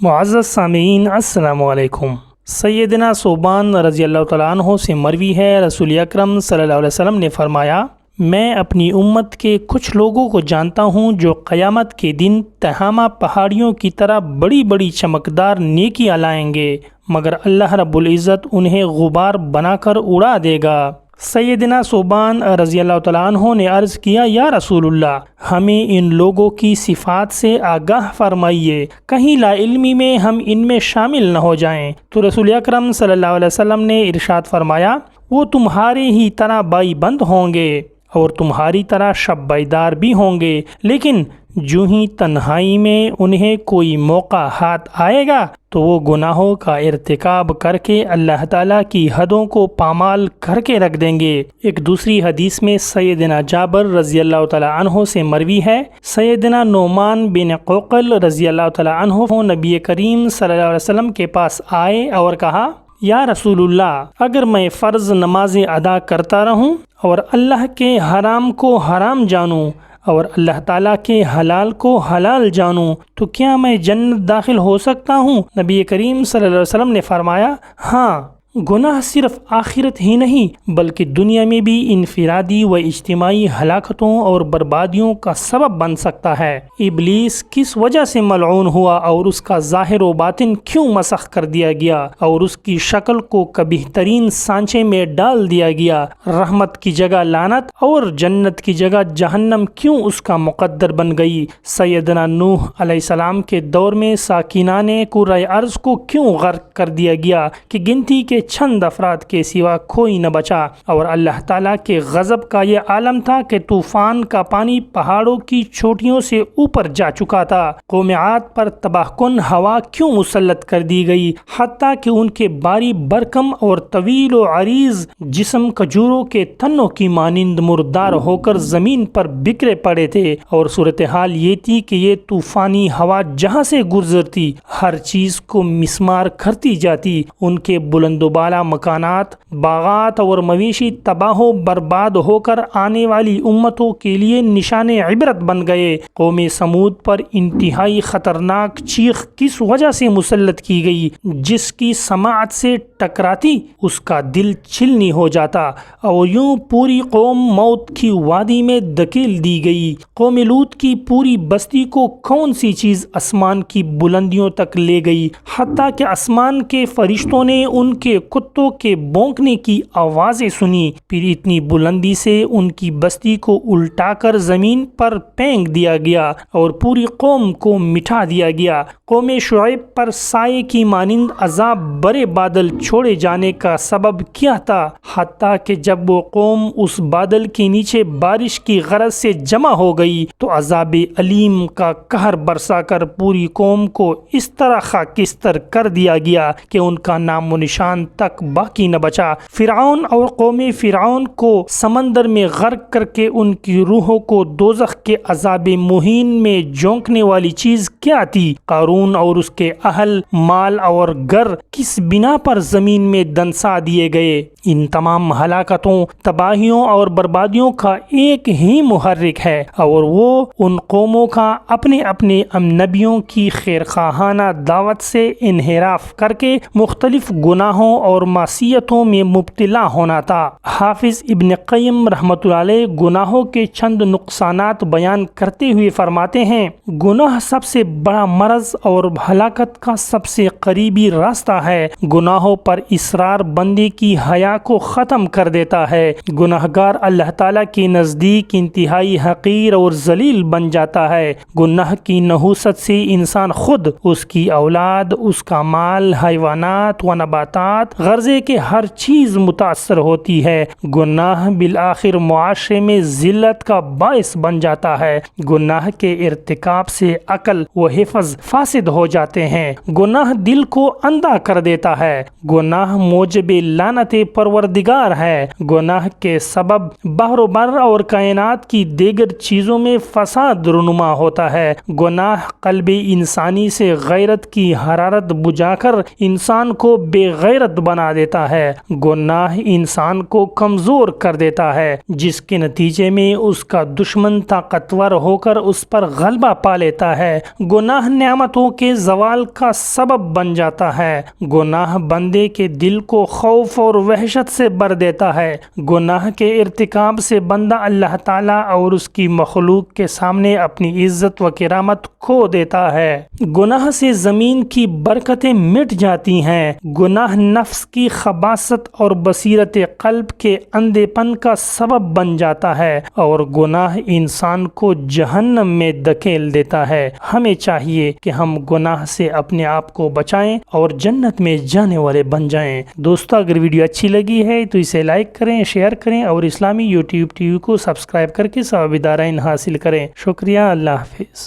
معزز سامعین السلام علیکم۔ سیدنا ثوبان رضی اللہ تعالیٰ عنہ سے مروی ہے، رسول اکرم صلی اللہ علیہ وسلم نے فرمایا، میں اپنی امت کے کچھ لوگوں کو جانتا ہوں جو قیامت کے دن تہامہ پہاڑیوں کی طرح بڑی بڑی چمکدار نیکیاں لائیں گے، مگر اللہ رب العزت انہیں غبار بنا کر اڑا دے گا۔ سیدنا ثوبان رضی اللہ تعالیٰ عنہ نے عرض کیا، یا رسول اللہ، ہمیں ان لوگوں کی صفات سے آگاہ فرمائیے، کہیں لا علمی میں ہم ان میں شامل نہ ہو جائیں۔ تو رسول اکرم صلی اللہ علیہ وسلم نے ارشاد فرمایا، وہ تمہارے ہی طرح بائی بند ہوں گے اور تمہاری طرح شب بیدار بھی ہوں گے، لیکن جو ہی تنہائی میں انہیں کوئی موقع ہاتھ آئے گا تو وہ گناہوں کا ارتکاب کر کے اللہ تعالیٰ کی حدوں کو پامال کر کے رکھ دیں گے۔ ایک دوسری حدیث میں سیدنا جابر رضی اللہ تعالیٰ عنہ سے مروی ہے، سیدنا نعمان بن قوقل رضی اللہ تعالیٰ عنہ نبی کریم صلی اللہ علیہ وسلم کے پاس آئے اور کہا، یا رسول اللہ، اگر میں فرض نمازیں ادا کرتا رہوں اور اللہ کے حرام کو حرام جانوں اور اللہ تعالیٰ کے حلال کو حلال جانوں تو کیا میں جنت داخل ہو سکتا ہوں؟ نبی کریم صلی اللہ علیہ وسلم نے فرمایا، ہاں، گناہ صرف آخرت ہی نہیں بلکہ دنیا میں بھی انفرادی و اجتماعی ہلاکتوں اور بربادیوں کا سبب بن سکتا ہے۔ ابلیس کس وجہ سے ملعون ہوا اور اس کا ظاہر و باطن کیوں مسخ کر دیا گیا اور اس کی شکل کو قبیح ترین سانچے میں ڈال دیا گیا؟ رحمت کی جگہ لعنت اور جنت کی جگہ جہنم کیوں اس کا مقدر بن گئی؟ سیدنا نوح علیہ السلام کے دور میں ساکنان کرۂ ارض کو کیوں غرق کر دیا گیا کہ گنتی کے چند افراد کے سوا کوئی نہ بچا؟ اور اللہ تعالیٰ کے غضب کا یہ عالم تھا کہ طوفان کا پانی پہاڑوں کی چوٹیوں سے اوپر جا چکا تھا۔ قوم عاد پر تباہ کن ہوا کیوں مسلط کر دی گئی حتیٰ کہ ان کے باری برکم اور طویل و عریض جسم کھجوروں کے تنوں کی مانند مردار ہو کر زمین پر بکھرے پڑے تھے، اور صورتحال یہ تھی کہ یہ طوفانی ہوا جہاں سے گزرتی ہر چیز کو مسمار کرتی جاتی، ان کے بلند و بالا مکانات، باغات اور مویشی تباہ و برباد ہو کر آنے والی امتوں کے لیے نشان عبرت بن گئے۔ قوم سمود پر انتہائی خطرناک چیخ کس وجہ سے مسلط کی گئی؟ جس کی سماعت سے ٹکراتی اس کا دل چلنی ہو جاتا، اور یوں پوری قوم موت کی وادی میں دھکیل دی گئی۔ قوم لوط کی پوری بستی کو کون سی چیز آسمان کی بلندیوں تک لے گئی حتیٰ کہ آسمان کے فرشتوں نے ان کے کتوں کے بھونکنے کی آوازیں سنی، پھر اتنی بلندی سے ان کی بستی کو الٹا کر زمین پر پھینک دیا گیا اور پوری قوم کو مٹا دیا گیا۔ قوم شعیب پر سائے کی مانند عذاب برے بادل چھوڑے جانے کا سبب کیا تھا حتیٰ کہ جب وہ قوم اس بادل کے نیچے بارش کی غرض سے جمع ہو گئی تو عذاب علیم کا قہر برسا کر پوری قوم کو اس طرح خاکستر کر دیا گیا کہ ان کا نام و نشان تک باقی نہ بچا۔ فرعون اور قوم فرعون کو سمندر میں غرق کر کے ان کی روحوں کو دوزخ کے عذاب مہین میں جھونکنے والی چیز کیا تھی؟ قارون اور اس کے اہل، مال اور گھر کس بنا پر زمین میں دنسا دیے گئے؟ ان تمام ہلاکتوں، تباہیوں اور بربادیوں کا ایک ہی محرک ہے، اور وہ ان قوموں کا اپنے اپنے نبیوں کی خیرخواہانہ دعوت سے انحراف کر کے مختلف گناہوں اور معصیتوں میں مبتلا ہونا تھا۔ حافظ ابن قیم رحمۃ اللہ علیہ گناہوں کے چند نقصانات بیان کرتے ہوئے فرماتے ہیں، گناہ سب سے بڑا مرض اور ہلاکت کا سب سے قریبی راستہ ہے۔ گناہوں پر اصرار بندے کی حیا کو ختم کر دیتا ہے۔ گناہگار اللہ تعالیٰ کے نزدیک انتہائی حقیر اور ذلیل بن جاتا ہے۔ گناہ کی نحوست سے انسان خود، اس کی اولاد، اس کا مال، حیوانات و نباتات، غرضے کہ ہر چیز متاثر ہوتی ہے۔ گناہ بالآخر معاشرے میں ذلت کا باعث بن جاتا ہے۔ گناہ کے ارتکاب سے عقل و حفظ فاسد ہو جاتے ہیں۔ گناہ دل کو اندھا کر دیتا ہے۔ گناہ موجب لعنت پروردگار ہے۔ گناہ کے سبب بحر و بر اور کائنات کی دیگر چیزوں میں فساد رونما ہوتا ہے۔ گناہ قلب انسانی سے غیرت کی حرارت بجھا کر انسان کو بے غیرت مرد بنا دیتا ہے۔ گناہ انسان کو کمزور کر دیتا ہے، جس کے نتیجے میں اس کا دشمن طاقتور ہو کر اس پر غلبہ پا لیتا ہے۔ گناہ نعمتوں کے زوال کا سبب بن جاتا ہے۔ گناہ بندے کے دل کو خوف اور وحشت سے بھر دیتا ہے۔ گناہ کے ارتکاب سے بندہ اللہ تعالیٰ اور اس کی مخلوق کے سامنے اپنی عزت و کرامت کھو دیتا ہے۔ گناہ سے زمین کی برکتیں مٹ جاتی ہیں۔ گناہ نفس کی خباثت اور بصیرت قلب کے اندھے پن کا سبب بن جاتا ہے، اور گناہ انسان کو جہنم میں دھکیل دیتا ہے۔ ہمیں چاہیے کہ ہم گناہ سے اپنے آپ کو بچائیں اور جنت میں جانے والے بن جائیں۔ دوستو، اگر ویڈیو اچھی لگی ہے تو اسے لائک کریں، شیئر کریں اور اسلامی یوٹیوب ٹی وی کو سبسکرائب کر کے ثواب دارین حاصل کریں۔ شکریہ، اللہ حافظ۔